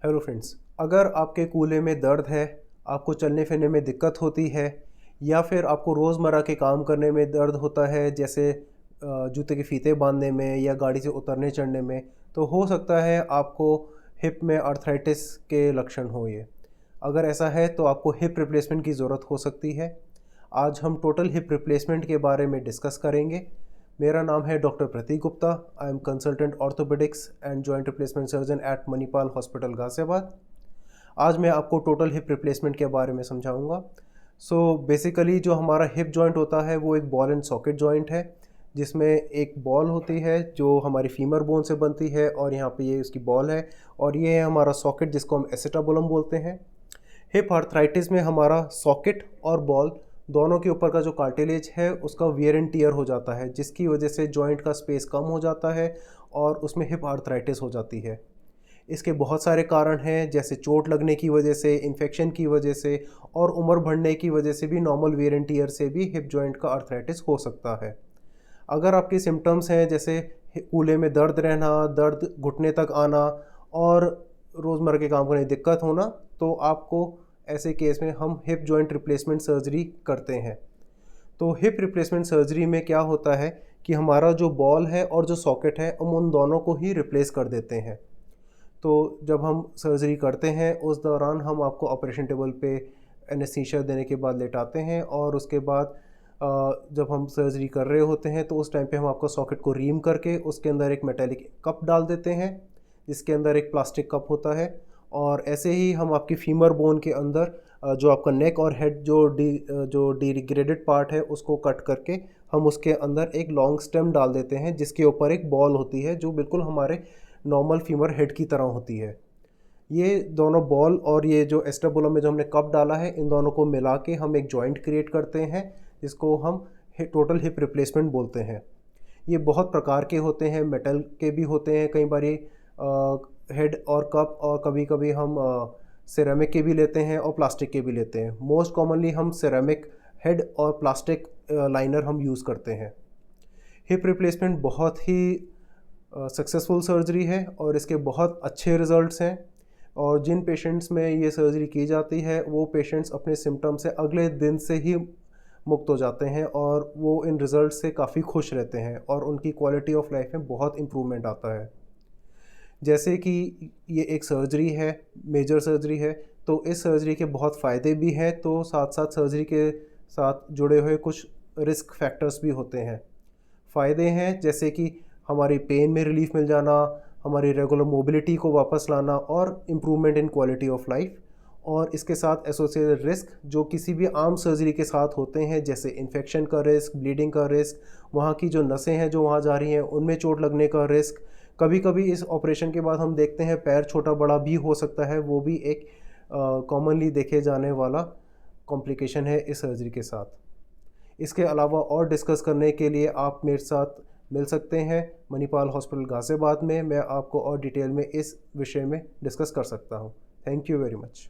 Hello friends, अगर आपके कूल्हे में दर्द है, आपको चलने फिरने में दिक्कत होती है या फिर आपको रोज़मर्रा के काम करने में दर्द होता है, जैसे जूते के फीते बांधने में या गाड़ी से उतरने चढ़ने में, तो हो सकता है आपको हिप में आर्थराइटिस के लक्षण हो ये। अगर ऐसा है तो आपको हिप रिप्लेसमेंट की ज़रूरत हो सकती है। आज हम टोटल हिप रिप्लेसमेंट के बारे में डिस्कस करेंगे। मेरा नाम है doctor Pratik Gupta. I am consultant orthopedics and joint replacement surgeon at Manipal hospital Ghaziabad. आज मैं आपको टोटल हिप रिप्लेसमेंट के बारे में समझाऊंगा। बेसिकली जो हमारा हिप जॉइंट होता है वो एक बॉल एंड सॉकेट जॉइंट है, जिसमें एक बॉल होती है जो हमारी फीमर बोन से बनती है और यहाँ पे ये उसकी बॉल है, और ये है हमारा सॉकेट जिसको हम एसेटाबुलम बोलते हैं। हिप आर्थराइटिस में हमारा सॉकेट और बॉल दोनों के ऊपर का जो कार्टिलेज है उसका वियर एंड टियर हो जाता है, जिसकी वजह से जॉइंट का स्पेस कम हो जाता है और उसमें हिप आर्थराइटिस हो जाती है। इसके बहुत सारे कारण हैं, जैसे चोट लगने की वजह से, इन्फेक्शन की वजह से और उम्र बढ़ने की वजह से भी नॉर्मल वियर एंड टियर से भी हिप जॉइंट का आर्थराइटिस हो सकता है। अगर आपके सिम्टम्स हैं जैसे कूल्हे में दर्द रहना, दर्द घुटने तक आना और रोज़मर्रा के काम करने में दिक्कत होना, तो आपको ऐसे केस में हम हिप जॉइंट रिप्लेसमेंट सर्जरी करते हैं। तो हिप रिप्लेसमेंट सर्जरी में क्या होता है कि हमारा जो बॉल है और जो सॉकेट है हम उन दोनों को ही रिप्लेस कर देते हैं। तो जब हम सर्जरी करते हैं उस दौरान हम आपको ऑपरेशन टेबल पे एनेस्थीसिया देने के बाद लेटाते हैं, और उसके बाद जब हम सर्जरी कर रहे होते हैं तो उस टाइम पे हम आपका सॉकेट को रीम करके उसके अंदर एक मेटेलिक कप डाल देते हैं, जिसके अंदर एक प्लास्टिक कप होता है। और ऐसे ही हम आपकी फीमर बोन के अंदर जो आपका नेक और हेड जो डिग्रेडेड पार्ट है उसको कट करके हम उसके अंदर एक लॉन्ग स्टेम डाल देते हैं, जिसके ऊपर एक बॉल होती है जो बिल्कुल हमारे नॉर्मल फीमर हेड की तरह होती है। ये दोनों बॉल और ये जो एस्टेबुलम में जो हमने कप डाला है, इन दोनों को मिला के हम एक जॉइंट क्रिएट करते हैं, जिसको हम टोटल हिप रिप्लेसमेंट बोलते हैं। ये बहुत प्रकार के होते हैं, मेटल के भी होते हैं कई बारी हेड और कप, और कभी कभी हम सिरेमिक के भी लेते हैं और प्लास्टिक के भी लेते हैं। मोस्ट कॉमनली हम सिरेमिक हेड और प्लास्टिक लाइनर हम यूज़ करते हैं। हिप रिप्लेसमेंट बहुत ही सक्सेसफुल सर्जरी है और इसके बहुत अच्छे रिज़ल्ट्स हैं, और जिन पेशेंट्स में ये सर्जरी की जाती है वो पेशेंट्स अपने सिम्टम से अगले दिन से ही मुक्त हो जाते हैं और वो इन रिज़ल्ट से काफ़ी खुश रहते हैं और उनकी क्वालिटी ऑफ लाइफ में बहुत इम्प्रूवमेंट आता है। जैसे कि ये एक सर्जरी है, मेजर सर्जरी है, तो इस सर्जरी के बहुत फ़ायदे भी हैं, तो साथ साथ सर्जरी के साथ जुड़े हुए कुछ रिस्क फैक्टर्स भी होते हैं। फ़ायदे हैं जैसे कि हमारी पेन में रिलीफ मिल जाना, हमारी रेगुलर मोबिलिटी को वापस लाना और improvement in quality of life. और इसके साथ एसोसिएटेड रिस्क जो किसी भी आम सर्जरी के साथ होते हैं, जैसे इन्फेक्शन का रिस्क, ब्लीडिंग का रिस्क, वहाँ की जो नसें हैं जो वहाँ जा रही हैं उनमें चोट लगने का रिस्क। कभी कभी इस ऑपरेशन के बाद हम देखते हैं पैर छोटा बड़ा भी हो सकता है, वो भी एक कॉमनली देखे जाने वाला कॉम्प्लिकेशन है इस सर्जरी के साथ। इसके अलावा और डिस्कस करने के लिए आप मेरे साथ मिल सकते हैं मणिपाल हॉस्पिटल गाज़ियाबाद में। मैं आपको और डिटेल में इस विषय में डिस्कस कर सकता हूँ। Thank you very much.